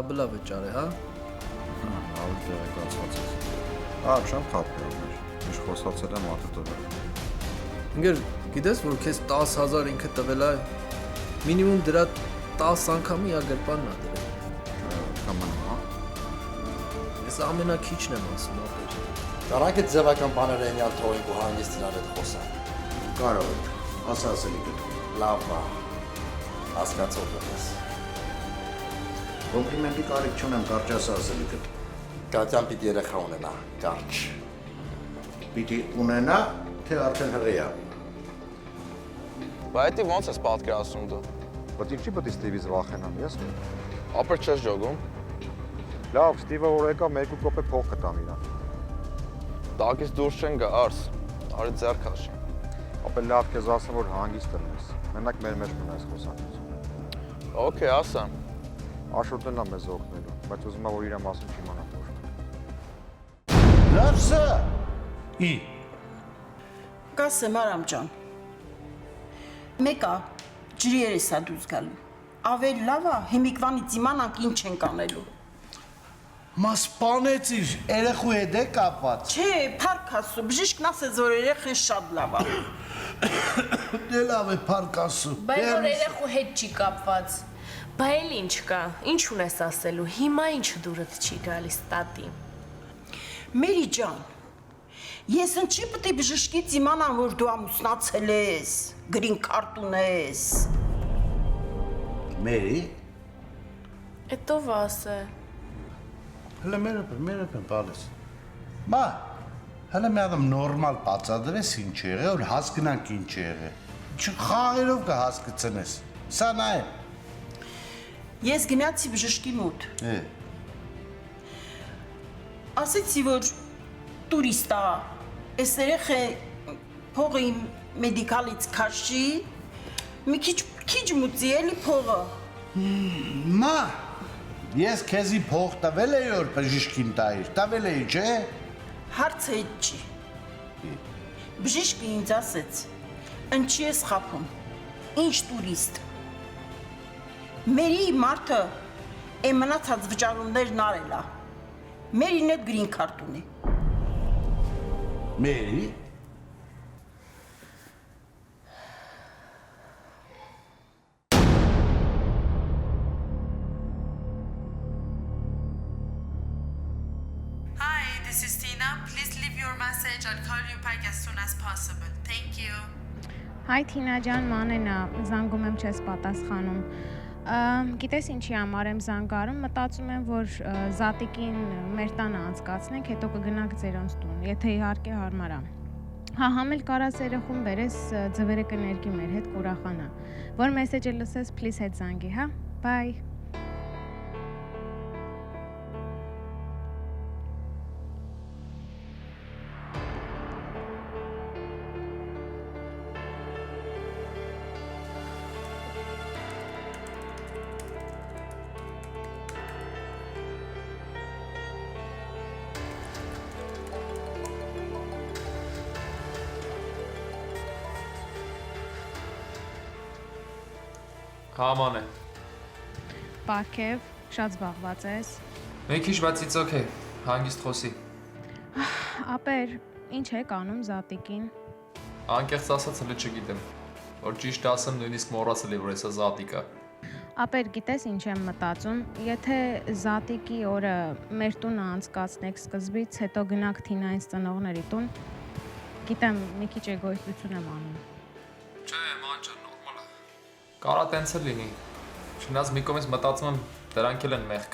աբլա վճար է, հա։ Ավելի տեղեկացված ես։ Շատ խափյալներ։ Ինչ խոսացել եմ ատը տվել։ Ինգեր, գիտես, որ քեզ 10,000 ինքը տվել է, մինիմում դրա 10 անգամի ագրպանն է դրել։ Կամանում, հա։ Ես ամենակիչն եմ ասում, ապեր։ Կարանք այդ ձևական բաները այնյալ թողենք ու հանգիստ իրար հետ խոսանք։ Կարող եք, ասա ասելիքդ։ Լավ բա, հասկացող ես։ Կոմպլիմենտի կարիք չունեմ, կարճ ասա ասելիքդ։ Կատյան պիտի երեխա ունենա, կարճ։ Պիտի ունենա, թե արդեն հղի է։ Բայց դա ո՞նց ես պատկերացնում դու։ Պետք չի պետք է Ստիվից վախենամ, ես։ Ապեր չես ջոգում։ Լավ, Ստիվը որ եկա 1 կոպե փող կտամ իրան։ Տակից դուրս չեն գա, արս։ Արի ձեռ քաշի։ Ապա լավ քեզ ասեմ որ հանգիստ տնես։ Մենակ մեր մեջ մնաս խոսակցություն։ Okay, ասա։ Աշոտն է մեզ օգնելու, բայց ուզում եմ որ իր մասին չիմանա ոչ։ Լավ սա։ Ի։ Կասեմ Արամ ջան։ Մեկա ջրի երեսա դուրս գալու։ Ավել լավ է, հիմիկվանից իմանանք ինչ ենք անելու։ Մասպանեցիր, երեխու հետ է կապված։ Չէ, փառք ասու, բժիշկն ասեց որ երեխեն շատ լավ է։ Դե լավ է փառք ասու։ Բայց որ երեխու հետ չի կապված։ Բա էլ ինչ կա, ինչ ունես ասելու, հիմա ինչ դուրդ չի գալիս տատի։ Մերի ջան, ես ինչի պետք է բժշկից իմանամ, որ դու ամուսնացել ես, գրին քարտ ունես։ Մերի։ Էտո վասը։ Հələ մերը բալես։ Մա, հələ մի ադամ նորմալ բացադրես ինչ եղե, որ հասկնանք ինչ եղե։ Չխաղերով կհասկացնես։ Սա նա է։ Ես գնացի բժշկի մոտ։ Ասեցի, որ տուրիստ է, այս երեխը փողը իմ մեդիկալից քաշի, մի քիչ մուծի էլի փողը։ Մա, ես քեզի փող տվել էի որ բժիշկին տայիր, տվել էի, չէ։ Հարցը այդ չի։ Բժիշկը ինձ ասեց, ինչի ես խափում, ինչ տուրիստ։ Մերի մարդը այն մնացած վճարումներն արել է։ Մերին էդ գրին քարտ ունի։ Մերի։ Hi, this is Tina. Please leave your message. I'll call you back as soon as possible. Thank you. Հայ Թինա ջան, մանեն է, զանգում եմ չես պատասխանում։ Գիտես ինչի համար եմ զանգարում, մտածում եմ, որ Զատիկին մեր տանը անցկացնենք, հետո կգնանք ձերոնց տուն, եթե իհարկե հարմար է։ Հա, համ էլ կարաս երեխուն բերես ձվերը կներկի մեր հետ կուրախանա։ Որ մեսեջը լսես, please հետ զանգի, հա։ Bye։ Համան է։ Պարքև, շատ զբաղված ես։ Մի քիչ բայց it's okay, հանգիստ խոսի։ Ապեր, ինչ եք անում Զատիկին։ Անկեղծ ասած հələ չգիտեմ, որ ճիշտ ասեմ նույնիսկ մոռացել եմ որ հեսա Զատիկա։ Ապեր, գիտես ինչ եմ մտածում, եթե Զատիկի օրը մեր տունը անցկացնեք սկզբից, հետո գնանք Թինայից ծնողների տուն, գիտեմ մի քիչ էգոիստություն եմ անում։ Չէ, ման ջան, նորմալ է։ Կարա տենց էլ լինի։ Չնայած մի կողմից մտածում եմ դրանք էլ են մեղք։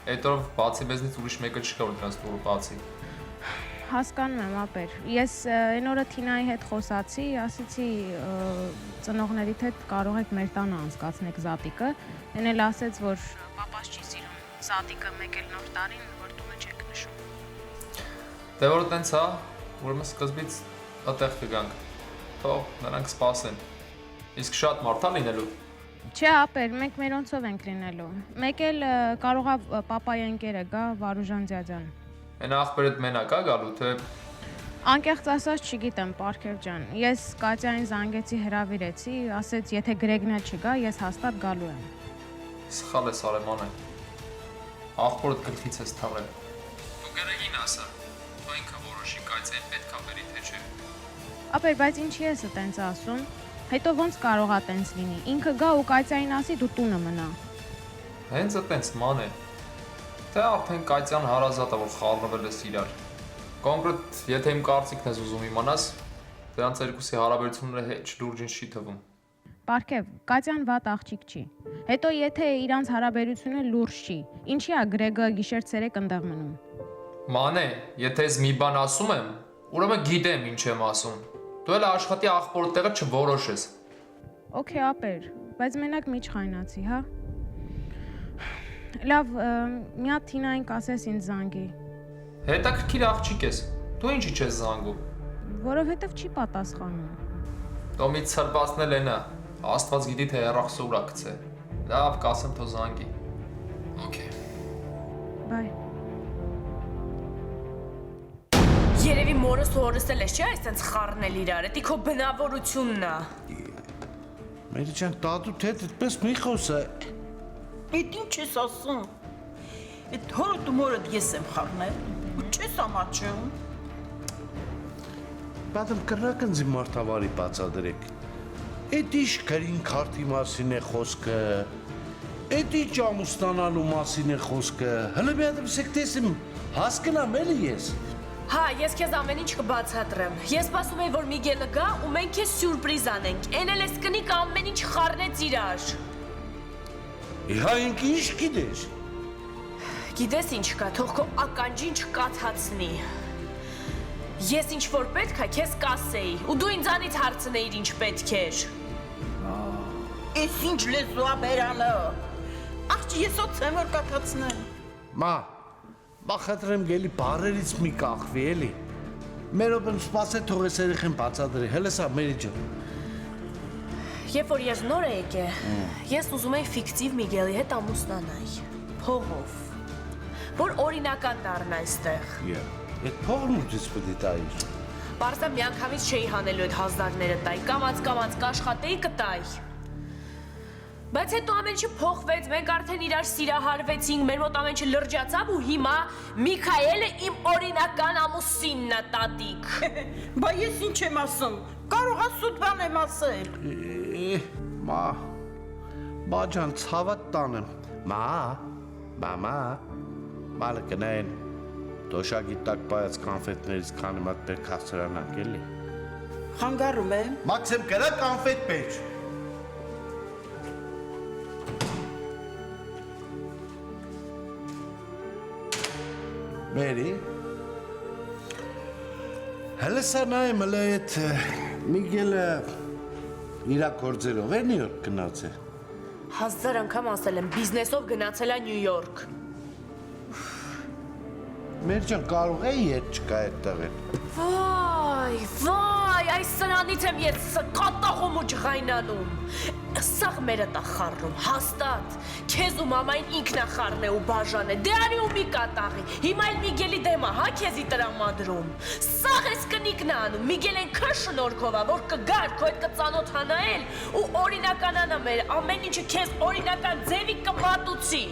Այդ օրով բացի մեզնից ուրիշ մեկը չկա որ դրանց տուրը բացի։ Հասկանում եմ, ապեր։ Ես այն օրը Թինայի հետ խոսացի, ասեցի ծնողներիդ հետ կարող եք մեր տանը անցկացնեք Զատիկը, այն էլ ասեց, որ պապաս չի սիրում Զատիկը մեկ էլ նոր տարին, որ տունը չեք նշում։ Դե որ տենց հա, ուրեմն սկզբից այդտեղ կգանք։ Թող նրանք սպասեն։ Իսկ շատ մարդ է լինելու։ Չէ, ապեր, մենք մերոնցով ենք լինելու։ Մեկ էլ կարող է պապայի ընկերը գա Վարուժան Ձյաձյան։ Այն ախպերդ մենակ է գալու, թե… Անկեղծ ասած չգիտեմ, Պարքև ջան։ Ես Կատյային զանգեցի հրավիրեցի, ասեց եթե Գրեգնա չգա, ես հաստատ գալու եմ։ Սխալ ես արեման է։ աղբորդ գլխից ես թաղել։ Դու գերեգին ասա, դու ինքը որոշի կայծեն պետքա բերի թե չէ։ Ապեր, բայց ինչի ես տենց ասում։ Հետո ոնց կարողա տենց լինի։ Ինքը գա ու կայծային ասի դու տունը մնա։ Հենց այտենց ման է։ Թե արդեն կայծյան հարազատ է, որ խառնվել ես իրար։ Կոնկրետ, եթե իմ կարծիքն ես ուզում իմանաս, դրանց երկուսի հարաբերությունները հեչ լուրջ ինձ չի թվում։ Պարքև, Կատյան վատ աղջիկ չի։ Հետո եթե իրանց հարաբերությունը լուրջ չի, ինչի է Գրեգը գիշեր-ցերեկ ընդեղ մնում։ Մանե, եթե ես մի բան ասում եմ, ուրեմն գիտեմ ինչ եմ ասում։ Դու էլ աշխատի աղբոր տեղը չորոշես։ Okay, ապեր, բայց մենակ մի չխայնացի, հա։ Լավ, մի հատ Թինային կասես ինձ զանգի։ Հետաքրքիր աղջիկ ես։ Դու ինչի չես զանգում։ Որովհետև չի պատասխանում։ Տոմից ցրվածնել ենա։ Աստված գիտի թե հեռախոսը ուրա գցե։ Լավ, կասեմ թո զանգի։ Okay։ Բայ։ Երևի մորս ու օրս էլ ես չի այսպես խառնել իրար, դա քո բնավորությունն է։ Մերի ջան, տատու թե այդպես մի խոսա։ Էդ ինչ ես ասում։ Էդ հորդ ու մորդ ես եմ խառնել։ Ու չես ամաչում։ Բադամ կրակնձի մարդավարի բացադրեք։ Էդ ինչ գրին քարտի մասին է խոսքը։ Էդ ինչ ամուսնանալու մասին է խոսքը։ Հələ մի հատ ասեք տեսեմ, հասկանամ էլի ես։ Հա, ես քեզ ամեն ինչ կբացատրեմ։ Ես սպասում եի, որ Միգելը գա ու մենք քեզ սյուրպրիզ անենք։ Էնել էս կնիկ ամեն ինչ խառնեց իրար։ Իհա ինք ինչ գիտես։ Գիտես ինչ կա, թող քո ականջին չկաթացնի։ Ես ինչ որ պետք է քեզ կասեի, ու դու ինձանից հարցնեիր ինչ պետք էր։ Էս ինչ լեզու է բերանը։ Աղջի ես ո՞ց եմ որ կաթացնեմ։ Մա, բախատրեմ գելի բարերից մի կախվի էլի։ Մեր օպն սպասե թող ես երեխեն բացադրի, հələ սա Մերի ջան։ Երբ որ ես նոր եկե, ես ուզում էի ֆիկտիվ Միգելի հետ ամուսնանալ, փողով, որ օրինական դառնա այստեղ։ Այդ փողն ուջից պետք է տայր։ Պարզա միանգամից չէի հանելու այդ հազարները տայ, կամած կաշխատեի կտայ։ Բայց հետո ամեն ինչը փոխվեց, մենք արդեն իրար սիրահարվեցինք, մեր մոտ ամեն ինչը լրջացավ ու հիմա Միքայելը իմ օրինական ամուսինն է, տատիկ։ Բա ես ինչ եմ ասում, կարող է սուտ բան եմ ասել։ Մա ջան, ցավատ տանեմ։ Մամա, մալը կնային, դոշակի տակ պայած կանֆետներից քանի մատ պետք հասցրանանք էլի։ Խանգարում եմ։ Մաքսեմ կրա կանֆետ պետք։ Մերի, հələ սա նայեմ, հələ այդ Միգելը իրա գործերով է Նյու Յորք գնաց է։ 1000 անգամ ասել եմ, բիզնեսով գնացել է Նյու Յորք։ Մեր ջան, կարող է ետ չկա այդտեղ էլ։ Վայ, այս սրանից եմ ես կատաղում ու ջղայնանում։ Սաղ մերը տա խառնում, հաստատ։ Քեզ ու մամային ինքն է խառն է ու բաժան է, դե արի ու մի կատաղի։ Հիմա էլ Միգելի դեմա, հա քեզի տրամադրում։ Սաղ ես կնիկն է անում, Միգելեն քո շնորհքով է, որ կգար քո հետ կծանոթանալ ու օրինականանա մեր ամեն ինչը քեզ օրինական ձևի կմատուցի։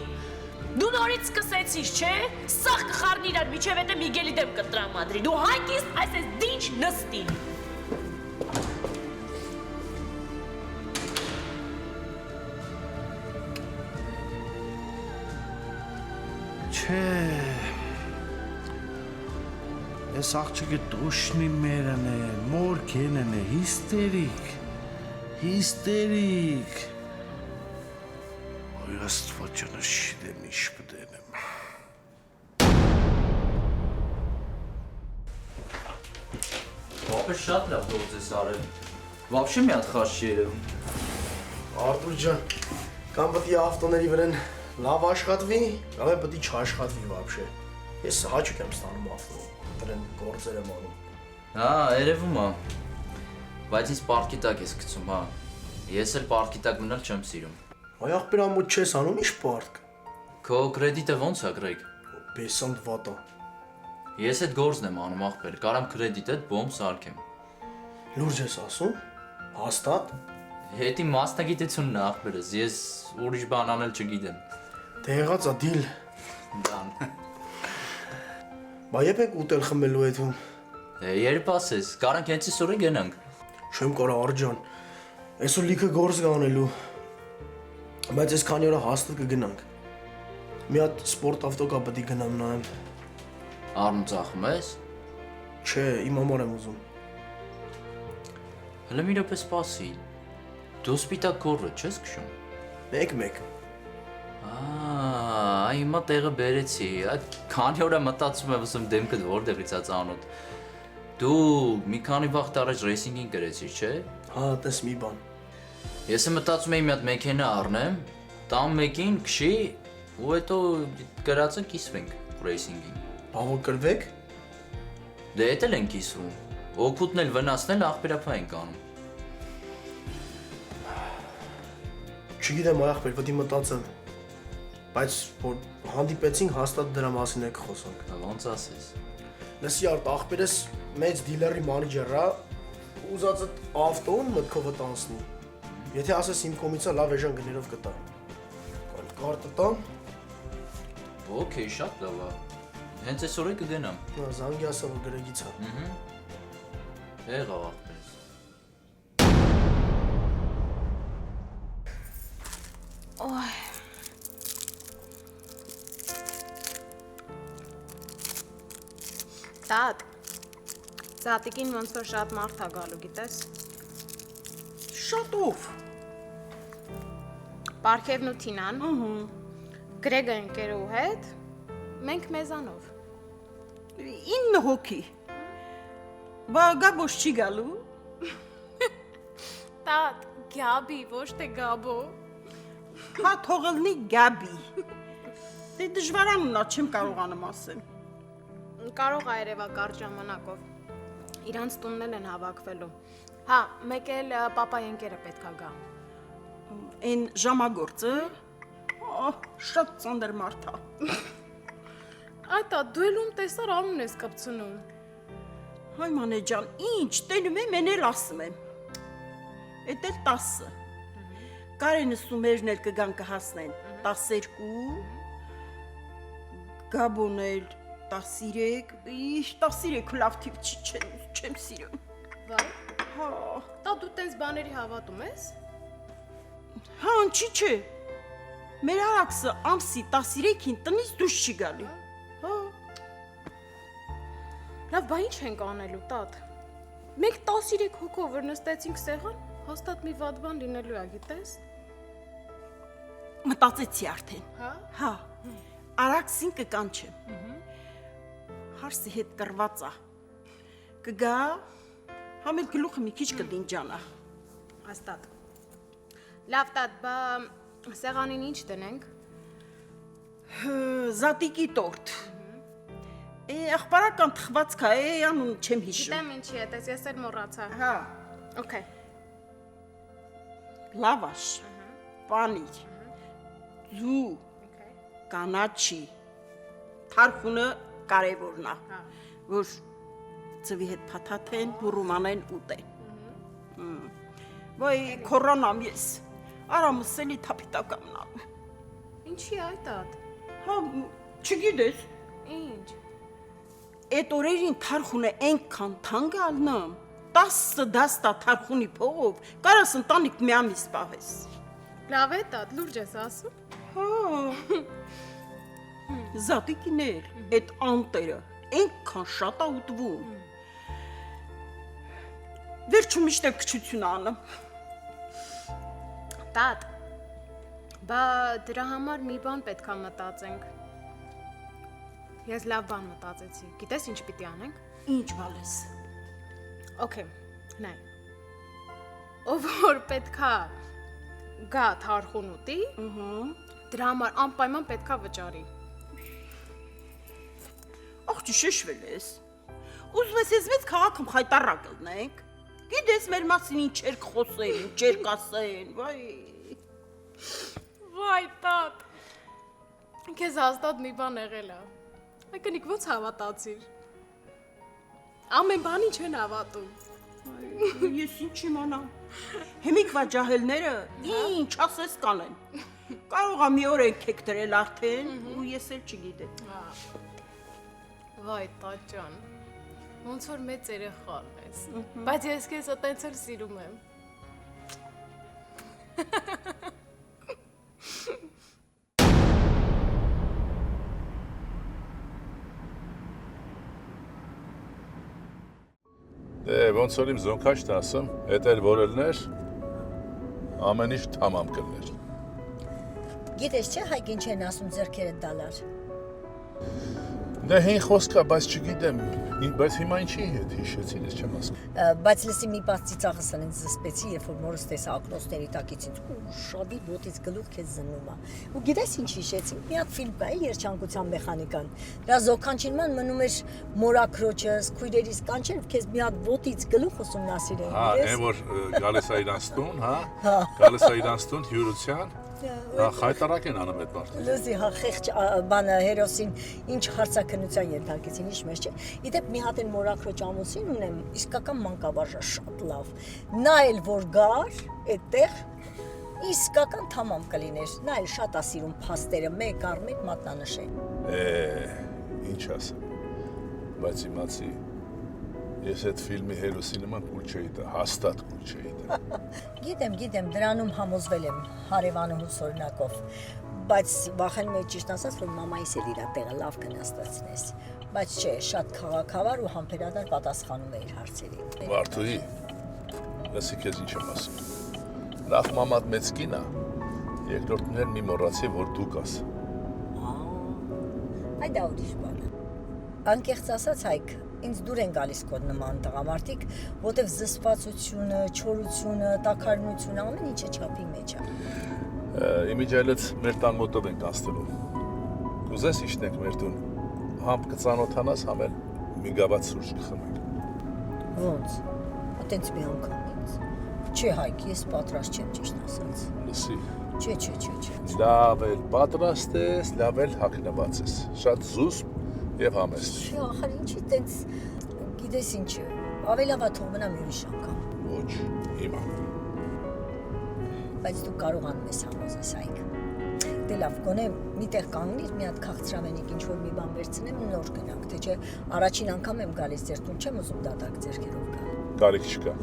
Դու նորից սկսեցիր, չէ՞։ Սաղ կխառնի իրար միջև հետը Միգելի դեմ կտրամադրի։ Դու հայկիստ այսպես դինչ նստի։ Չէ։ Այս աղջիկը տոշնի մերն է, մորքենն է, հիստերիկ։ Ոյ աստված ջան, շիդեմ ինչ բդենեմ։ Ապա շատ լավ գործ ես արել։ Вообще մի հատ խաչ չի երևում։ Արտուր ջան, կամ պետք է ավտոների վրան լավ աշխատվի, կամ է պետք է չաշխատվի вообще։ Ես հաճույք եմ ստանում ավտո, դրան գործեր եմ անում։ Հա, երևում է։ Բայց ինձ պարտքի տակ ես գցում, հա։ Ես էլ պարտքի տակ մնալ չեմ սիրում։ Այ ախպեր ամոթ չես անում, ի՞նչ պարտք։ Քո կրեդիտը ո՞նց է, Գրեգ։ Բեսանտ վատա։ Ես այդ գործն եմ անում, ախպեր, կարամ կրեդիտդ բոմ սարքեմ։ Լուրջ ես ասում։ Հաստատ։ Հետի մասնագիտությունն է, ախպերս, ես ուրիշ բան անել չգիտեմ։ Դե եղած է դիլ։ Դան։ Բա երբ եք ուտել խմելու եթում։ Երբ ասես, կարանք հենց այսօր գնանք։ Չեմ կարա Արջան։ Այսօր լիքը գործ կանելու։ Բայց այս քանի օր հաստատ կգնանք։ Մի հատ սպորտ ավտոկա պետք է գնամ նայեմ։ Առնում ծախում ես։ Չէ, իմ համար եմ ուզում։ Հələ մի րոպե սպասի։ Դու սպիտակ գորը չես քշում։ Մեկ։ Հիմա տեղը բերեցի։ Այդ քանի օր մտածում եմ, ասում դեմքդ որտեղից է ծանոթ։ Դու մի քանի վաղ առաջ ռեյսինգին գրեցիր, չէ։ Հա, տես մի բան։ Ես մտածում էի մի հատ մեքենա առնեմ, տամ մեկին քշի ու հետո գրածը կիսվենք ռեյսինգին։ Բա որ կրվեք։ Դե էդ էլ են կիսվում։ Օգուտն էլ վնասն էլ աղբերապա ենք անում։ Չգիտեմ ախպեր, պետք է մտածեմ։ Բայց որ հանդիպեցինք հաստատ դրա մասին եք խոսանք։ Ոնց ասես։ Լսի արդ ախպերս մեծ դիլերի մանեջերն է, ուզածը ավտոն մտքով տանցնի։ Եթե ասես իմ կողմից լավ էժան գներով կտա։ Կարտը տամ։ Okay, շատ լավ է։ Հենց այսօր է կգնամ։ Նա զանգի ասա որ գրեգից է։ Եղավ ախպերս։ Օй։ Տատ։ Զատիկին ոնց որ շատ մարդ է գալու, գիտես։ Շատ ով։ Պարքևն ու Թինան։ Գրեգը ընկերու հետ, մենք մեզանով։ 9 հոգի։ Բա Գաբոս չի գալու։ Տատ, Գաբի, ոչ թե Գաբո։ Հա թողելնի Գաբի։ Դե դժվարանունա չեմ կարողանում ասեմ։ Կարող է երևա կարճ ժամանակով։ Իրանց տունն էլ են հավաքվելու։ Հա, մեկ էլ պապայի ընկերը պետքա գա։ Այն ժամագործը շատ ծանր մարդ է։ Այտա, դու էլ ում տեսար անուն ես կպցնում։ Հայ մանե ջան, ինչ, տենում եմ, են էլ ասում եմ։ Էդ էլ 10։ Կարենը սումերն էլ կգան կհասնեն 12, Գաբոն էլ 13, 13 լավ թիվ չեմ սիրում։ Վայ։ Հա։ Տա դու տենց բաների հավատում ես։ Հա, ինչի՞ չէ։ Մեր արաքսը ամսի 13-ին տնից դուրս չի գալի։ Հա։ Լավ, բա ինչ ենք անելու, Տատ։ Մենք 13 հոգով որ նստեցինք սեղան, հաստատ մի վատ բան լինելու է, գիտես։ Մտածեցի արդեն։ Հա։ Հա։ Արաքսին կկանչեմ։ Հարսի հետ կրված է։ Կգա, համել գլուխը մի քիչ կդինջանա։ Հաստատ։ Լավ, Տատ, բա սեղանին ինչ տնենք։ Զատիկի տորտ։ Աղբարական թխվածքա է, անուն չեմ հիշում։ Գիտեմ ինչի է, տես ես էլ մոռացա։ Հա։ Okay։ Լավաշ, պանիր, ձու, կանաչի, թարխունը կարևորն է, որ ծվի հետ փաթաթեն, բուրումանեն ուտեն։ Ոյ կորոնամ ես, արամս էլի թապիտակամն անում։ Ինչի այդ ատ։ Հա, չգիտես։ Ինչ։ Էդ օրերին թարխունը ենքան թանկ ալնամ, 10 դաստա թարխունի փողով կարաս ընտանիք մի ամիս պահես։ Լավ է տատ, լուրջ ես ասում։ Հա։ Զատիկիներ, էդ անտերը ենքան շատ ա ուտվում։ Վերջում միշտ եմ քչություն անում։ Տատ, բա դրա համար մի բան պետք է մտածենք։ Ես լավ բան մտածեցի, գիտես ինչ պիտի անենք։ Ինչ բալես։ Okay, նայ։ Ով որ պետքա գա թարխուն ուտի, դրա համար անպայման պետքա վճարի։ Աղջի շշվել ես։ Ուզում ես ես մեծ քաղաքում խայտարակ լնենք։ Գիտես մեր մասին ինչեր կխոսեն, ինչեր կասեն, վայ։ Վայ, տատ։ Քեզ հաստատ մի բան եղել է։ Այկնիկ ոնց հավատացիր։ Ամեն բանի չեն հավատում։ Ես ինչ իմանամ։ Հիմիկվա ջահելները ինչ ասես կանեն։ Կարող է մի օր եք դրել արդեն ու ես էլ չգիտեմ։ Վայ, տաճան։ Ոնց որ մեծ երեխան ես։ Բայց ես քեզ այդպես էլ սիրում եմ։ Դե ոնց որ իմ զոնքաշ տասım, էդ էլ որելներ, ամեն ինչ թամամ կլներ։ Գիտես չէ հայք ինչ են ասում ձեռքերը դալար։ Դե հին խոսքա, բայց չգիտեմ, բայց հիմա ինչի հետ հիշեցին, ես չեմ հասկանում։ Բայց լսի մի բաց ծիծաղս ինձ զսպեցի, երբ որ մորս տեսա ակնոցների տակից ինձ ու շադի ոտից գլուխ քեզ զննում է։ Ու գիտես ինչ հիշեցի։ Մի հատ ֆիլմ կա, երջանկության մեխանիկան։ Դրա զոքանչինման մնում էր մորակրոջս, քույրերիս կանչել քեզ մի հատ ոտից գլուխ ուսումնասիրել։ Հա, այն որ գալիս է իրան ստուն, հա։ Գալիս է իրան ստուն հյուրության։ Հա, խայտարակ են անում այդ մարդը։ Լուզի հա խեղճ բանը հերոսին ինչ հարցակնության ենթարկեցին, ինչ մեզ չէ։ Իդեպ մի հատ են մորակրոջ ամուսին ունեմ, իսկական մանկաբաժա շատ լավ։ Նա էլ որ գար այդտեղ իսկական թամամ կլիներ։ Նա էլ շատ է սիրում փաստերը, մեկ առ մեկ մատնանշել։ Ինչ ասեմ։ Բայց իմացի ես այդ ֆիլմի հերոսի նման կուլ չէի տա, հաստատ կուլ չէի տա։ Գիտեմ, դրանում համոզվել եմ հարևանուհուս օրինակով, բայց վախենում եմ ճիշտ ասած, որ մամայիս էլ իր տեղը լավ կնստացնես, բայց չէ, շատ քաղաքավար ու համբերատար պատասխանում է իր հարցերին։ Վարդուհի, լսի քեզ ինչ եմ ասում։ Նախ մամատ մեծ կին է, երկրորդն էլ մի մոռացի, որ դու կաս։ Այ դա ուրիշ բան է։ Անկեղծ ասած Հայկ, ինձ դուր են գալիս քո նման տղամարդիկ, որտեվ զսպվածությունը, չորությունը, տաքարյունությունը ամեն ինչը չափի մեջ է։ Իմիջայլից մեր տան մոտով ենք անցնելու։ Կուզես իշնենք մեր տուն, համ կծանոթանաս, համ էլ մի գավաթ սուրճ կխմենք։ Ոնց։ Այտենց մի անգամ ինձ։ Չէ Հայկ, ես պատրաստ չեմ ճիշտ ասած։ Լսի։ Չէ։ Լավ էլ պատրաստ ես, լավ էլ հագնված ես։ Շատ զուսպ եւ համեստ։ Չէ, ախր ինչի տենց գիտես ինչ, ավելի լավ է թող մնա մի ուրիշ անգամ։ Ոչ, հիմա։ Բայց դու կարողանում ես համոզես Հայկ։ Դե լավ, գոնե միտեղ կանգնիր, մի հատ քաղցրավենիք ինչ որ մի բան վերցնեմ, նոր գնանք, թե չէ առաջին անգամ եմ գալիս ձեր տուն, չեմ ուզում դատարկ ձեռքերով գալ։ Կարիք չկա։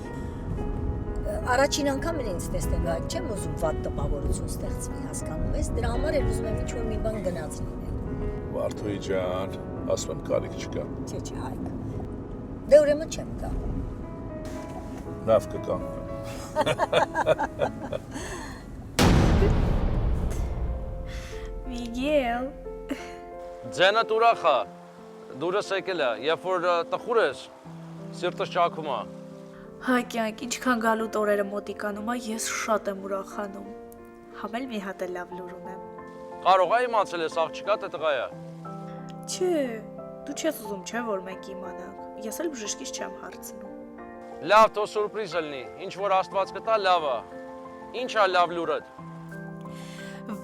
Առաջին անգամ էլ ինձ տեսնել Հայկ, չեմ ուզում վատ տպավորություն ստեղծվի, հասկանում ես, դրա համար էլ ուզում եմ ինչ որ մի բան գնաց լինել։ Վարդուհի ջան, ասում եմ կարիք չկա։ Չէ, Հայկ։ Դե ուրեմն չեմ գա։ Լավ կկանգնեմ։ Միգել։ Ձենդ ուրախ է, դուրս եկել է, երբ որ տխուր ես, սիրտս ճաքում է։ Հայկյանք, ինչքան գալուտ օրերը մոտիկանում է, ես շատ եմ ուրախանում։ Համ էլ մի հատ է լավ լուր ունեմ։ Կարող է իմացել ես աղջիկա թե տղա է։ Չէ, դու չես ուզում, չէ, որ մենք իմանանք։ Ես էլ բժշկից չեմ հարցնում։ Լավ, թող սուրպրիզ լինի, ինչ որ Աստված կտա, լավ է։ Ինչ է լավ լուրդ։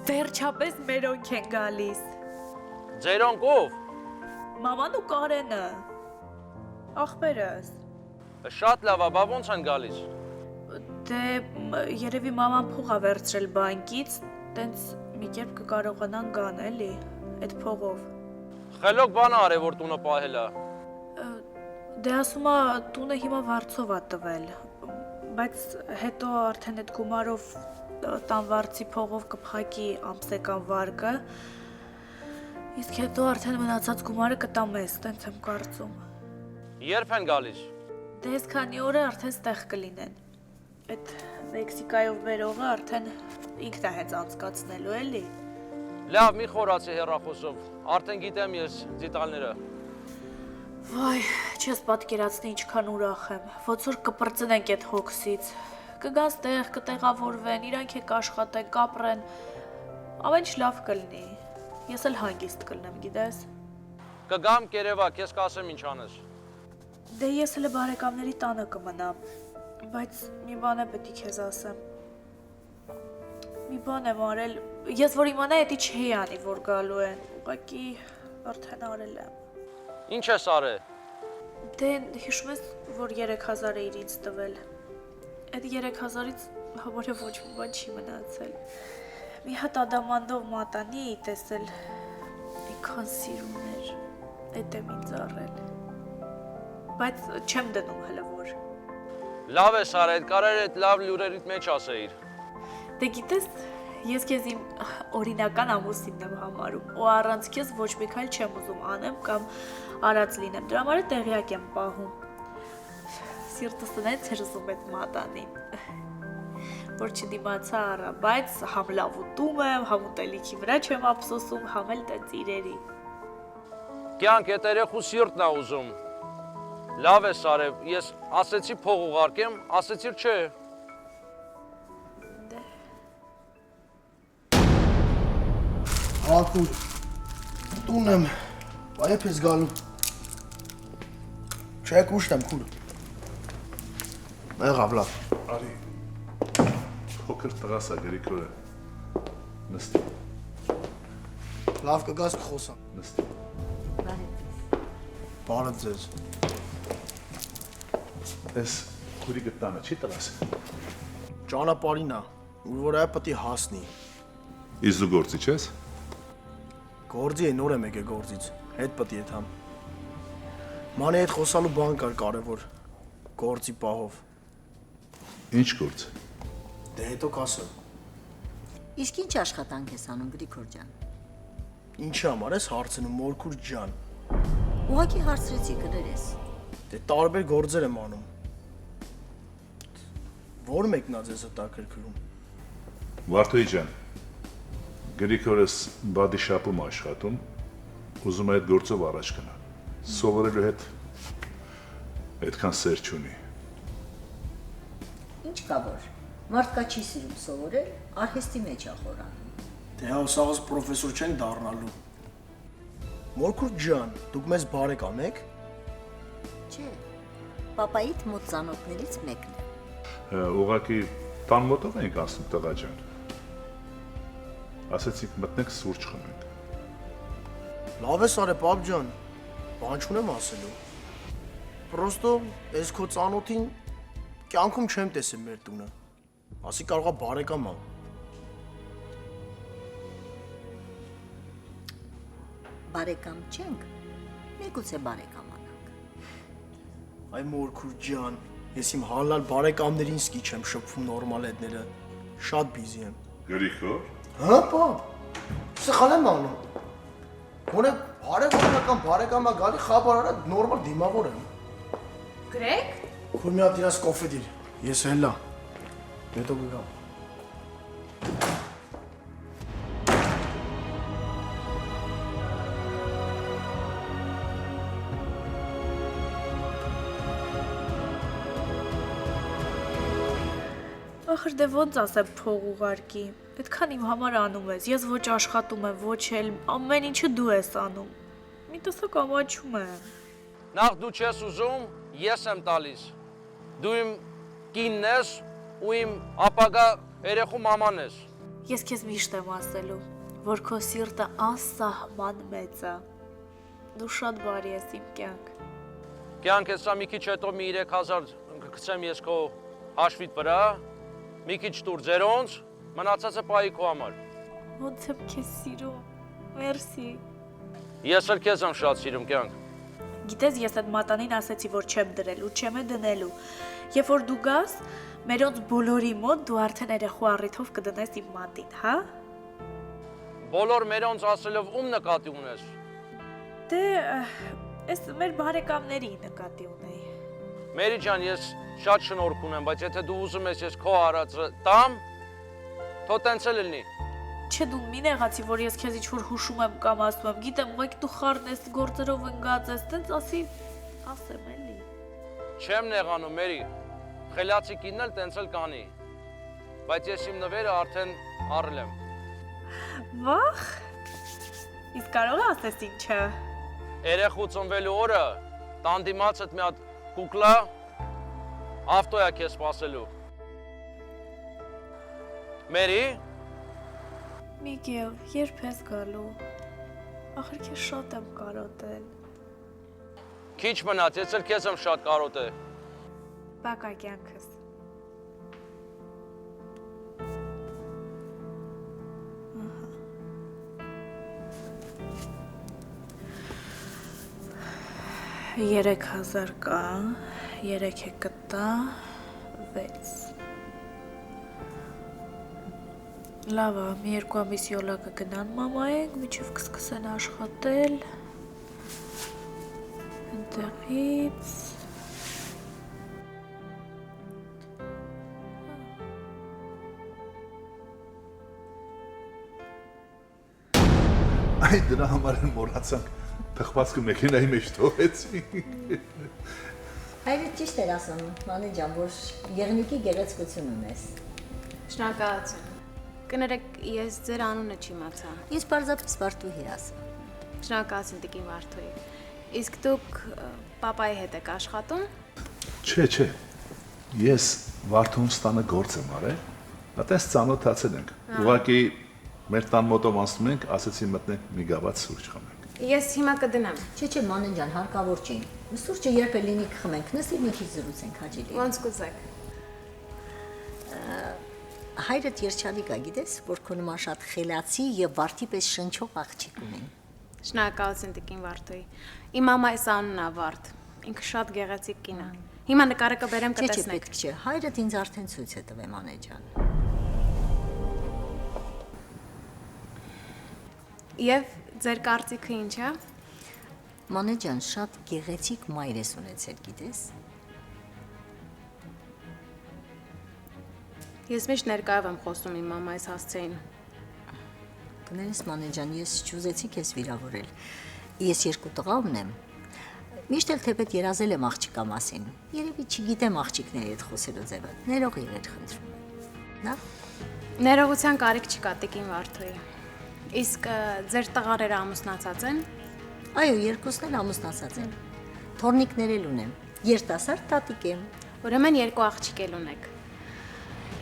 Վերջապես մերոնք են գալիս։ Ձերոնք ով։ Մաման ու Կարենը։ Ախպերս։ Շատ լավ է, բա ոնց են գալիս։ Դե երևի մաման փող է վերցրել բանկից, տենց մի կերպ կկարողանան գան էլի, այդ փողով։ Խելոք բան է արել, որ տունը պահել է։ Դե ասում է տունը հիմա վարձով է տվել, բայց հետո արդեն այդ գումարով տան վարձի փողով կփակի ամսական վարկը, իսկ հետո արդեն մնացած գումարը կտա մեզ, տենց եմ կարծում։ Երբ են գալիս։ Դե այս քանի օրը արդեն ստեղ կլինեն։ Այդ Մեքսիկայով բերողը արդեն ինքն է հենց անցկացնելու էլի։ Լավ, մի խորացի հեռախոսով, արդեն գիտեմ ես դետալները։ Վայ, չես պատկերացնի ինչքան ուրախ եմ, ոնց որ կպրծնենք այդ հոգսից։ Կգան ստեղ, կտեղավորվեն, իրանք է կաշխատեն, կապրեն, ամեն ինչ լավ կլինի։ Ես էլ հանգիստ կլնեմ, գիտես։ Կգամ կերևակ, ես կասեմ ինչ անես։ Դե ես էլ բարեկամների տանը կմնամ, բայց մի բան է պետք է քեզ ասեմ։ Մի բան եմ արել, ես որ իմանայի էդի չէի անի, որ գալու են, ուղղակի արդեն արել եմ։ Ինչ ես արել։ Դե հիշում ես, որ 3000 էիր ինձ տվել։ Այդ 3000-ից որը ոչ մի բան չի մնացել։ մի հատ ադամանդով մատանի էի տեսել, ինքան սիրուն էր, էդ եմ ինձ առել, բայց չեմ դնում հլը որ։ Լավ ես արել, կարեր այդ լավ լուրերիդ մեջ ասեիր։ Դե գիտես, ես քեզ իմ օրինական ամուսինն եմ համարում, ու առանց քեզ ոչ մի քայլ չեմ ուզում անեմ կամ արած լինեմ, դրա համար տեղյակ եմ պահում։ Սիրտս նենց էր ուզում այդ մատանին, որ չդիմացա առա, բայց համ լավ ուտում եմ, համ ուտելիքի վրա չեմ ափսոսում, համ էլ տենց իրերի։ Կյանք էդ երեխու սիրտն է ուզում։ Լավ ես արել, ես ասեցի փող ուղարկեմ, ասեցիր չէ։ Ակուր, տուն եմ, բայեպ ես գալու։ Չէ կուշտ եմ քուր։ Եղավ լավ։ Արի, փոքր տղաս է Գրիգորը, նստի։ Լավ կգաս կխոսամ։ Նստի։ Բարդ ձեզ։ Ես քուրի գտանը չի տղաս։ Ճանապարհին է, ուր որ այ պետք է հասնի։ Իսկ դու գործի չես։ Գործի է նոր եմ եկել գործից, հետ պետք է եթամ։ Մանի հետ խոսալու բան կար կարևոր, գործի պահով։ Ինչ գործ։ Դե հետո կասեմ։ Իսկ ինչ աշխատանք ես անում Գրիգոր ջան։ Ինչի համար ես հարցնում Մորքուր ջան։ Ուղղակի հարցրեցի կներես։ Դե տարբեր գործեր եմ անում։ Որ մեկն է ձեզ հետաքրքրում։ Վարդուհի ջան, Գրիգորս բադիշապում աշխատում, ուզում է այդ գործով առաջ գնա։ Սովորելու հետ այդքան սեր չունի։ Ինչ կա որ։ Մարդկա չի սիրում սովորել, արհեստի մեջ է խորանում։ Դե հա սաղս պրոֆեսոր չենք դառնալու։ Մորքուր ջան, դուք մեզ բարեկամ եք։ Չէ, պապայիդ մոտ ծանոթներից մեկն է։ Ուղղակի տան մոտով ենք անցնում տղա ջան։ Ասեցիք մտնեք սուրճ խմենք։ Լավ ես արել պապ ջան, բան չունեմ ասելու։ Պրոստո այս քո ծանոթին կյանքում չեմ տեսել մեր տունը։ Ասի կարողա բարեկամ ա։ Բարեկամ չենք, միգուցե բարեկամանանք։ Այ Մորքուր ջան, ես իմ հալալ բարեկամներին սկի չեմ շփվում նորմալետները, շատ բիզի եմ։ Գրիգոր։ Հա, պապ, սխալ եմ անում։ Գոնե հարևանական բարեկամա գալի խաբար արա նորմալ դիմավոր եմ։ Գրեգ։ Քույր մի հատ իրաց կոֆե դիր, ես հելա, հետո կգամ։ Ախր դե ոնց ասեմ փող ուղարկի, այդքան իմ համար անում ես, ես ոչ աշխատում եմ, ոչ էլ ամեն ինչը դու ես անում, մի տեսակ ամաչում եմ։ Նախ դու չես ուզում, ես եմ տալիս։ Դու իմ կինն ես ու իմ ապագա երեխու մաման ես։ Ես քեզ միշտ եմ ասելու, որ քո սիրտը անսահման մեծ է։ Դու շատ բարի ես իմ կյանք։ Կյանք հեսա մի քիչ հետո մի 3000 կգցեմ ես քո հաշվիդ վրա, մի քիչ տուր ձերոնց, մնացածը պայի քո համար։ Ոնց եմ քեզ սիրում, մերսի։ Ես էլ քեզ եմ շատ սիրում կյանք։ Գիտես, ես այդ մատանին ասեցի, որ չեմ դրել ու չեմ դնելու։ Երբ որ դու գաս, մերոնց բոլորի մոտ դու արդեն երեխու առիթով կդնես իմ մատին, հա? Բոլոր մերոնց ասելով ում նկատի ունես։ Դե, ես մեր բարեկամների նկատի ունեի։ Մերի ջան, ես շատ շնորհք ունեմ, բայց եթե դու ուզում ես ես քո արածը տամ, թո տենց էլ լինի։ Չէ դու մի նեղացի, որ ես քեզ ինչ-որ հուշում եմ կամ ասում եմ, գիտեմ, ուղղակի դու խառն ես, գործերով ընկած ես, տենց ասեմ էլի։ Չեմ նեղանում, Մերի, խելացի կինն էլ տենց էլ կանի, բայց ես իմ նվերը արդեն առել եմ։ Վախ, իսկ կարող է ասես ինչը։ Երեխու ծնվելու օրը տան դիմացդ մի հատ կուկլա ավտոյա քեզ սպասելու։ Մերի։ Միգել, երբ ես գալու։ Ախր քեզ շատ եմ կարոտել։ Քիչ մնաց, ես էլ քեզ եմ շատ կարոտել։ Բակա կյանքս։ 3000 կա, 3 կտա, 6 Լավ, մի երկու ամիս յոլակը գնան մամայենք, միջև կսկսեն աշխատել, ընդեղից, Այ դրա համար են մոռացանք թխվածքը մեքենայի մեջ թողեցինք։ Հայրը ճիշտ էր ասում, Մանե ջան, որ եղնիկի գեղեցկություն ունես։ Շնորհակալություն։ Կներեք, ես ձեր անունը չիմացա։ Ինձ պարզապես Վարդուհի ասա։ Շնորհակալություն տիկին Վարդուհի։ Իսկ դուք պապայի հետ եք աշխատում։ Չէ, ես Վարդուն ստանը գործ եմ արել, այդպես ծանոթացել ենք։ Ուղղակի մեր տան մոտով անցնում ենք, ասեցի մտնենք մի գավաթ սուրճ խմենք։ Ես հիմա կդնեմ։ Չէ, Մանե ջան, հարկավոր չի։ Սուրճը երբ է լինի կխմենք, նստի մի քիչ զրուցենք, հաճելի։ Ոնց կուզեք։ Հայրդ երջանիկ է, գիտես, որ քո նման շատ խելացի եւ վարդի պես շնչող աղջիկ ունեն։ Շնորհակալություն տիկին Վարդուհի։ Իմ մամայիս անունն է Վարդ։ Ինքը շատ գեղեցիկ կին է։ Հիմա նկարը կբերեմ կտեսնեք։ Պետք չէ, հայրդ ինձ արդեն ցույց է տվել, Մանե ջան։ Եվ ձեր կարծիքը ինչ է։ Մանե ջան, շատ գեղեցիկ մայր ես ունեցել, գիտես։ Ես միշտ ներկայով եմ խոսում իմ մամայիս հասցեին։ Կներես Մանե ջան, ես չուզեցի քեզ վիրավորել։ Ես 2 տղա ունեմ։ Միշտ էլ թեպետ երազել եմ աղջիկա մասին։ Երևի չգիտեմ աղջիկների հետ խոսելու ձևը։ Ներող եղեք, խնդրում եմ։ Նա։ Ներողության կարիք չկա տիկին Վարդուհի։ Իսկ ձեր տղաները ամուսնացած են։ Այո, երկուսն էլ ամուսնացած են։ Թորնիկներ էլ ունեմ։ Երիտասարդ տատիկ եմ։ Ուրեմն 2 աղջիկ էլ ունեք։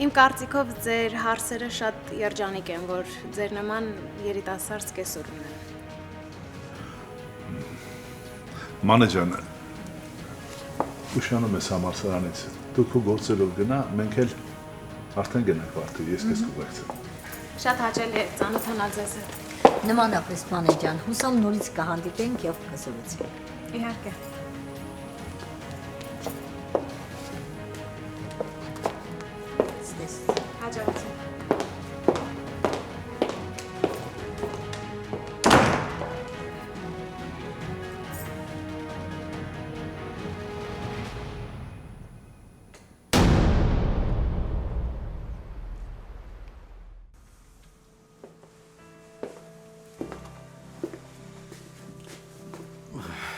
Իմ կարծիքով ձեր հարսերը շատ երջանիկ են, որ ձեր նման երիտասարդ կեսուր ունեն։ Մանե ջան, ուշանում ես համալսարանից։ Դու քո գործելով գնա, մենք էլ արդեն գնանք Վարդուհի, ես քեզ կուղեկցեմ։ Շատ հաճելի է ծանոթանալ ձեզ հետ։ Նմանապես Մանե ջան, հուսամ նորից կհանդիպենք եւ կզրուցենք։ Իհարկե։ Հաջողություն։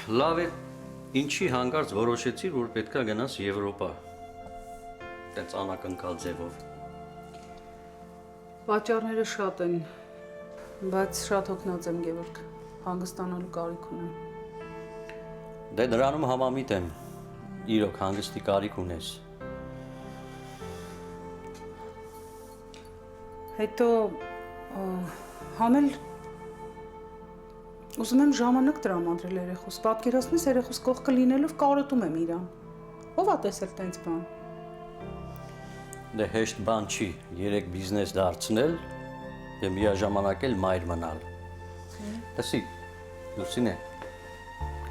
Լավ է, ինչի հանկարծ որոշեցիր, որ պետքա գնաս Եվրոպա։ Տենց անակնկալ ձևով։ Պատճառները շատ են, բայց շատ հոգնած եմ, Գևորգ, հանգստանալու կարիք ունեմ։ Դե դրանում համամիտ եմ, իրոք հանգստի կարիք ունես։ Հետո համել ուզում եմ ժամանակ տրամադրել երեխուս, պատկերացնես երեխուս կողքը լինելով կարոտում եմ իրան։ Ո՞վ է տեսել տենց բան։ Դե հեշտ բան չի, 3 բիզնես դարձնել եւ միաժամանակ էլ մայր մնալ։ Լսի, Լուսինե,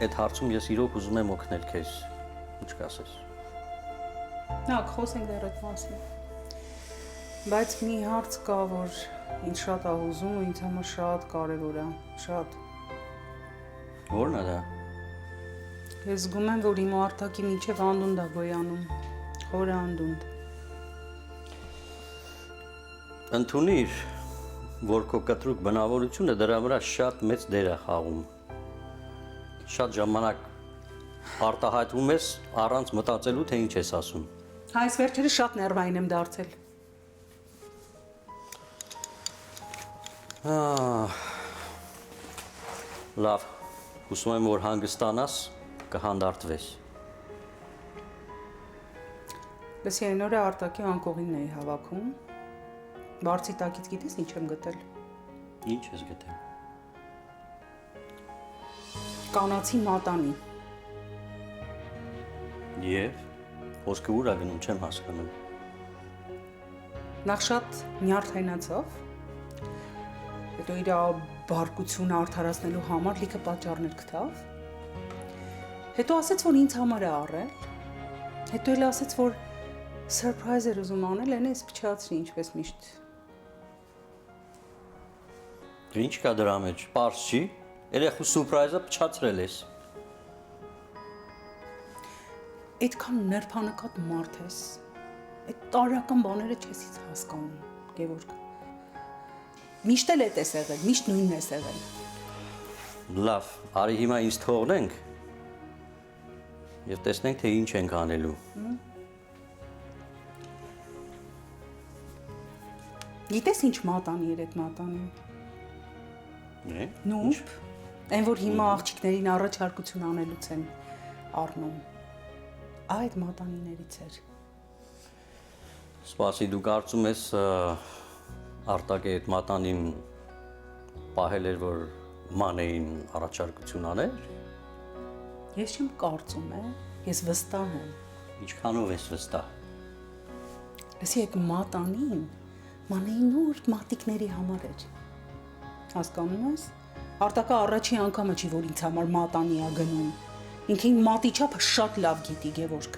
այդ հարցում ես իրոք ուզում եմ օգնել քեզ։ Ինչ կասես։ Նա խոսենք դեռ այդ մասին։ Բայց մի հարց կա, որ ինձ շատ է հուզում ու ինձ համար շատ կարևոր է, շատ։ Որն է դա։ Ես զգում եմ, որ իմ ու Արտակի միջև անդունդ է գոյանում, խորը անդունդ։ Ընդունիր, որ քո կտրուկ բնավորությունը դրա վրա շատ մեծ դեր է խաղում։ Շատ ժամանակ արտահայտվում ես առանց մտածելու, թե ինչ ես ասում։ Այս վերջերս շատ ներվային եմ դարձել։ Լավ, հուսում եմ, որ հանգստանաս, կհանդարտվես։ Լսի, այն օրը Արտակի անկողինն էի հավաքում։ Բարձի տակից գիտես ինչ եմ գտել։ Ինչ ես գտել։ Կանացի մատանի։ Եվ խոսքը ուր է գնում, չեմ հասկանում։ Նախ շատ նյարդայնացավ, հետո իր բարկությունը արդարացնելու համար լիքը պատճառներ գտավ։ Հետո ասեց, որ ինձ համար է առել։ Հետո էլ ասեց, որ surprise էր ուզում անել, այնպես փչացրի, ինչպես միշտ։ Ինչ կա դրա մեջ, պարզ չի։ Երեխու սուրպրայզը փչացրել ես։ Այդքան ներփանկատ մարդ ես։ Այդ տարրական բաները չես հասկանում, Գևորգ։ Միշտ էլ էդ է եղել, միշտ նույնն է եղել։ Լավ, արի հիմա ինձ թողնենք եւ տեսնենք թե ինչ ենք անելու։ Գիտես ինչ մատանի էր այդ մատանին։ Նուբ, այն որ հիմա աղջիկներին առաջարկություն անելուց են առնում։ Այդ մատանիներից էր։ Սպասի, դու կարծում ես Արտակը այդ մատանին պահել էր, որ մանեին առաջարկություն աներ։ Ես չեմ կարծում, ես վստահ եմ։ Ինչքանով ես վստահ։ Լսի, այդ մատանին մանեին նոր մատիկների համար էր։ Հասկանում ես։ Արտակը առաջի անգամը չի, որ ինձ համար մատանի է գնում։ Ինքը իմ մատի չափը շատ լավ գիտի, Գևորգ։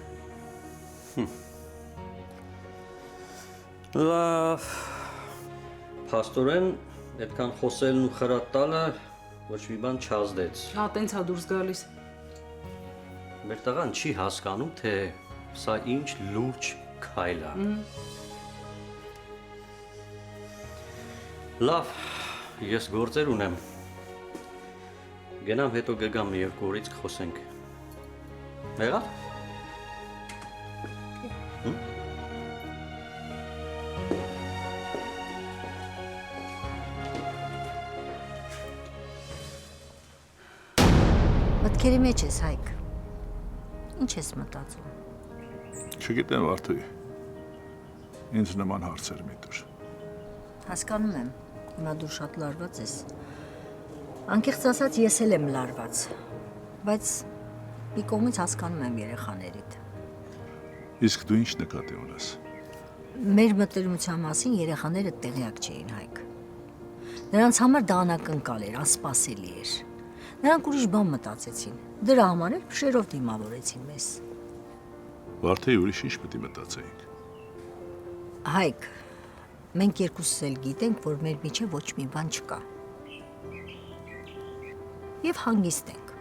Լավ։ Փաստորեն, այդքան խոսելն ու խրատ տալը ոչ մի բան չազդեց։ Հա, տենց է դուրս գալիս։ Մեր տղան չի հասկանում, թե սա ինչ լուրջ քայլ է։ Լավ, ես գործեր ունեմ։ Գնամ հետո կգամ մի երկու օրից կխոսենք։ Եղավ։ Մտքերի մեջ ես, Հայկ։ Ինչ ես մտածում։ Չգիտեմ, Վարդուի։ Ինձ նման հարցեր մի տուր։ Հասկանում եմ, հիմա դու շատ լարված ես։ Անկեղծ ասած, ես էլ եմ լարված, բայց մի կողմից հասկանում եմ երեխաներիդ։ Իսկ դու ինչ նկատի ունես։ Մեր մտերմության մասին երեխաները տեղյակ չէին, Հայկ։ Նրանց համար դա անակնկալ էր, անսպասելի էր։ Նրանք ուրիշ բան մտածեցին, դրա համար էլ փշերով դիմավորեցին մեզ։ Վարդեի ուրիշ ինչ պետք է մտածեինք։ Հայկ, մենք երկուսս էլ գիտենք, որ մեր միջև ոչ մի բան չկա։ Եվ հանգիստ ենք։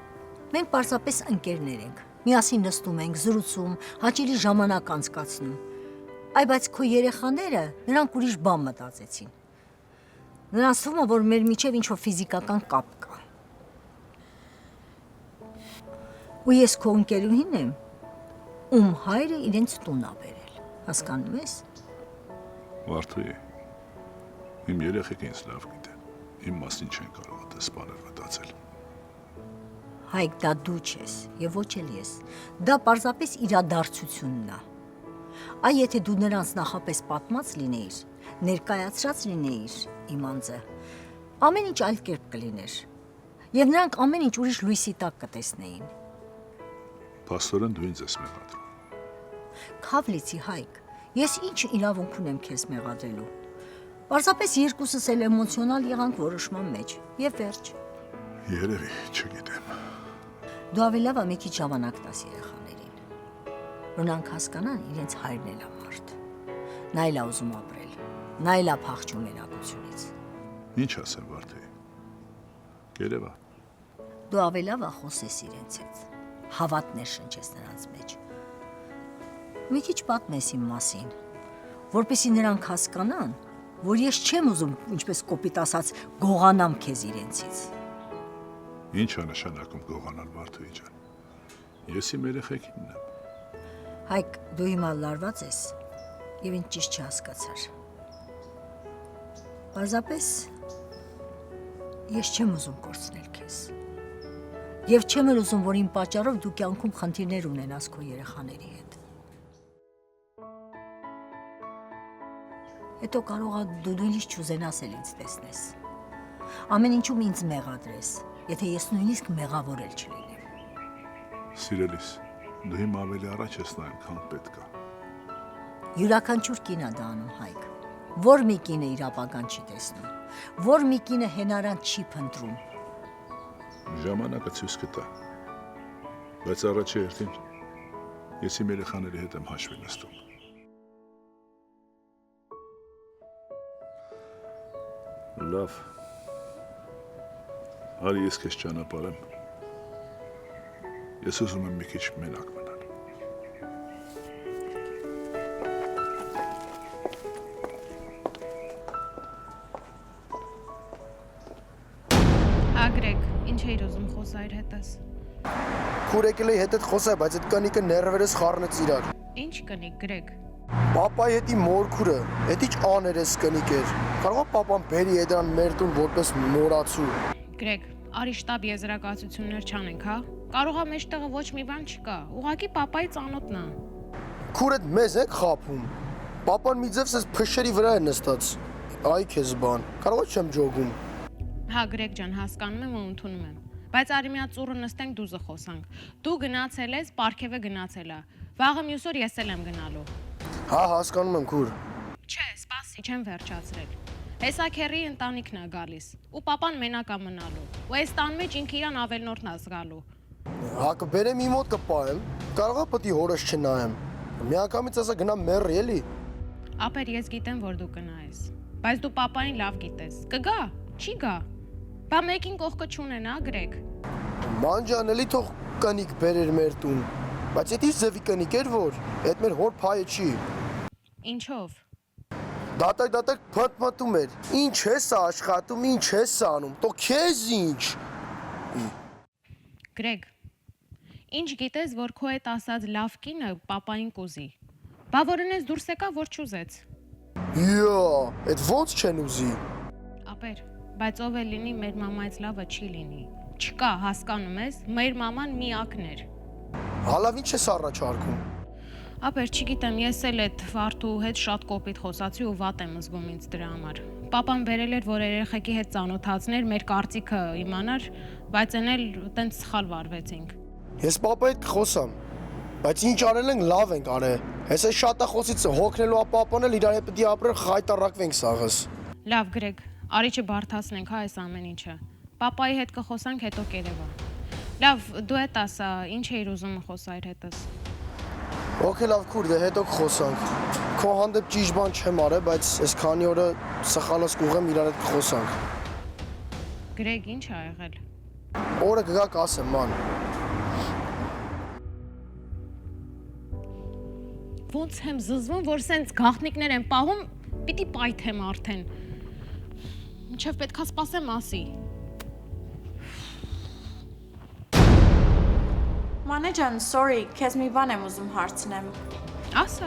Մենք պարզապես ընկերներ ենք, միասին նստում ենք, զրուցում, հաճելի ժամանակ անցկացնում։ Այ բայց քո երեխաները նրանք ուրիշ բան մտածեցին։ Նրանց թվում է, որ մեր միջև ինչ-որ ֆիզիկական կապ կա։ Ու ես քո ընկերուհին եմ, ում հայրը իրենց տուն ա բերել, հասկանում ես։ Վարդուի, իմ երեխեք ինձ լավ գիտեն, իմ մասին չեն կարող այդպես բաներ մտածել։ Հայկ, դա դու չես եւ ոչ էլ ես, դա պարզապես իրադարձությունն է։ Այ եթե դու նրանց նախապես պատմած լինեիր, ներկայացրած լինեիր իմ անձը, ամեն ինչ այլ կերպ կլիներ, եւ նրանք ամեն ինչ ուրիշ լույսի տակ կտեսնեին։ Փաստորեն դու ինձ ես մեղադրում։ Քավլիցի, Հայկ, ես ինչ իրավունք ունեմ քեզ մեղադրելու։ Պարզապես երկուսս էլ էմոցիոնալ եղանք որոշման մեջ եւ վերջ։ Երևի, չգիտեմ։ Դու ավելի լավ մի քիչ ժամանակ տաս երեխաներին, որ նրանք հասկանան իրենց հայրն էլ է մարդ։ Նա էլ է ուզում ապրել, նա էլ է փախչում մենակությունից։ Ինչ ասեմ, Վարդեի։ Գերեվա։ Դու ավելի լավ խոսես իրենց հետ, հավատներ շնչես նրանց մեջ։ Մի քիչ պատմես իմ մասին, որպեսզի նրանք հասկանան, որ ես չեմ ուզում, ինչպես կոպիտ ասած, գողանամ քեզ իրենցից։ Ինչ է նշանակում գողանալ, Վարդուի ջան։ Ես իմ երեխեքինն եմ։ Հայկ, դու հիմա լարված ես եւ ինձ ճիշտ չհասկացար։ Պարզապես ես չեմ ուզում կորցնել քեզ։ Եվ չեմ էլ ուզում, որ իմ պատճառով դու կյանքում խնդիրներ ունենաս քո երեխաների հետ։ Հետո կարող է դու նույնիսկ չուզենաս էլ ինձ տեսնես։ Ամեն ինչում ինձ մեղադրես, եթե ես նույնիսկ մեղավոր էլ չլինեմ։ Սիրելիս, դու հիմա ավելի առաջ ես նայում, քան պետք է։ Յուրաքանչյուր կին է դա անում, Հայկ։ Որ մի կինը իր ապագան չի տեսնում, որ մի կինը հենարան չի փնտրում։ Ժամանակը ցույց կտա։ Բայց առաջի հերթին ես իմ երեխաների հետ եմ հաշվի նստում։ Լավ։ Արի ես քեզ ճանապարհեմ։ Ես ուզում եմ մի քիչ մենակ մնալ։ Ագրեգ, ինչ էիր ուզում խոսայր հետս։ Քուրեկել էի հետդ խոսա, բայց այդ կնիկը ներվերս խառնեց իրար։ Ինչ կնիկ, Գրեգ։ Պապայի հետի մորքուրը, այդ ինչ աներ էս կնիկ էր։ Կարող է պապան բերի էդրան մեր տուն որպես մորացու։ Գրեգ, արի շտաբ եզրակացություններ չանենք, հա։ Կարող է մեջտեղը ոչ մի բան չկա։ Ուղղակի պապայի ծանոթն է։ Քուրդ մեզ եք խափում։ Պապան մի ձև սես փշերի վրա է նստած։ Այ քեզ բան։ Կարող է չեմ ջոգում։ Հա, Գրեգ ջան, հասկանում եմ ու ընդունում եմ։ Բայց արի մի հատ ծուռը նստենք դուզը խոսանք։ Դու գնացել ես, Պարքևը գնացել է։ Վաղը մյուս օր ես էլ եմ գնալու։ Հա, հասկանում եմ, քուր։ Չէ, սպասի, չեմ վերջացրել։ Հեսա քերի ընտանիքն է գալիս, ու պապան մենակ է մնալու։ Ու այս տան մեջ ինքը իրան ավելնորդն է զգալու։ Հա, կբերեմ իմ մոտ կպահեմ։ Կարող է պետք է հորս չնայեմ։ Միանգամից ասա գնամ մեռի էլի։ Ապեր, ես գիտեմ, որ դու կնայես, բայց դու պապային լավ գիտես։ Կգա, չի գա։ Բա մեկին կողքը չունենա, Գրեգ։ Մանջան էլի թող կնիկ բերեր մեր տուն։ Բայց այդ ինչ ձևի կնիկ էր, որ այդ մեր հոր փայը չի։ Ինչով։ Դատակ փթփթում էր։ Ինչ է սա աշխատում, ինչ է սա անում։ Տո քեզ ինչ։ Գրեգ, ինչ գիտես, որ քո այդ ասած լավ կինը պապային կուզի։ Բա որոնես դուրս եկա, որ չուզեց։ Յո, այդ ոնց չեն ուզի։ Ապեր, բայց ով է լինի, մեր մամայից լավը չի լինի։ Չկա, հասկանում ես, մեր մաման միակն էր։ Հալավ ինչ ես առաջարկում։ Ապեր, չգիտեմ, ես էլ այդ Վարդու հետ շատ կոպիտ խոսացի ու վատ եմ զգում ինձ դրա համար։ Պապան բերել էր, որ երեխեքի հետ ծանոթացներ, մեր կարծիքը իմանար, բայց այն էլ տենց սխալ վարվեցինք։ Ես պապայի հետ կխոսամ, բայց ինչ արել ենք, լավ ենք արել։ Հեսա շատախոսից հոգնելու ապապանել իրար հետ պետք է ապրել խայտարակվենք սաղս։ Լավ, Գրեգ, արի չբարթացնենք հա այս ամեն ինչը։ Պապայի հետ կխոսանք, հետո կերևա։ Լավ, դու հետ ասա, ինչ էիր ուզում խոսայր հետս։ Okay, լավ քուր, դե հետո կխոսանք։ Քո հանդեպ ճիշտ բան չեմ արել, բայց այս քանի օրը սխալս կուղեմ իրար հետ կխոսանք։ Գրեգ, ինչ ա եղել։ Օրը կգա կասեմ, ման։ Ոնց եմ զզվում, որ սենց գաղտնիքներ եմ պահում, պիտի պայթեմ արդեն։ Մինչև պետքա սպասեմ ասի։ Մանե ջան, sorry, քեզ մի բան եմ ուզում հարցնեմ։ Ասա։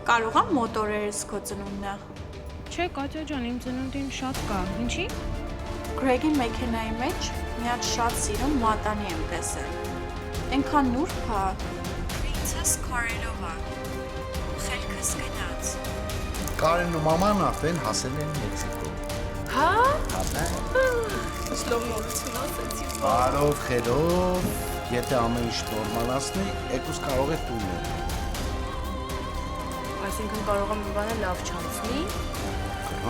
Կարող եմ մոտորերս քո ծնունդն է։ Չէ, Կատյա ջան, իմ ծնունդին շատ կա։ Ինչի։ Գրեգի մեքենայի մեջ մի հատ շատ սիրուն մատանի եմ տեսել։ Էնքան նուրբ է։ Princess Karelova։ Խելքս գնաց։ Կարեն ու մաման արդեն հասել են Մեքսիկո։ Հա։ Շլոմորություն ասեցի։ Բարով, խերով, եթե ամեն ինչ նորմալացնի, եկուս կարող է տունը։ Այսինքն կարող եմ մի բանը լավ չանցնի։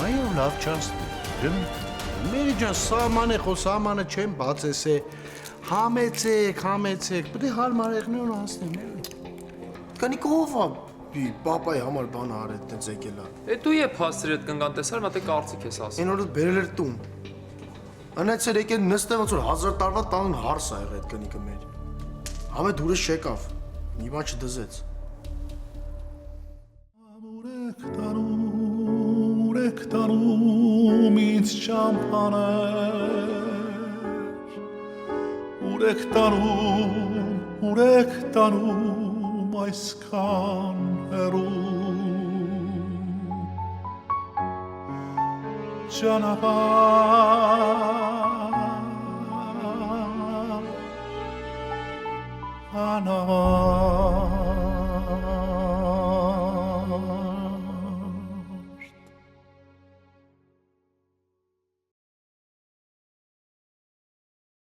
Այո, լավ չանցնի։ Մերի ջան, սահմանը խոսամանը չեմ բացես է։ Համեցեք, պետք է հարմար եղնեն անցնեն էլի։ Կնիկ ով է պապայի համար բան արել տենց եկել է։ Է դու է փաստեր այդ կնգան տեսար, մտե կարծիք ես ասում։ Այն օրը բերել էր տուն։ Անացել եկել նստել ոնց որ 1000 տարվա տանն հարս ա եղել այդ կնիկը մեր։ Համե դուրս չեկավ։ Մի բան չդզեց։ Ուրեք տանում ինձ ճամփաներ, ուրեք տանում այսքան հեռու, ճանապարհ անավար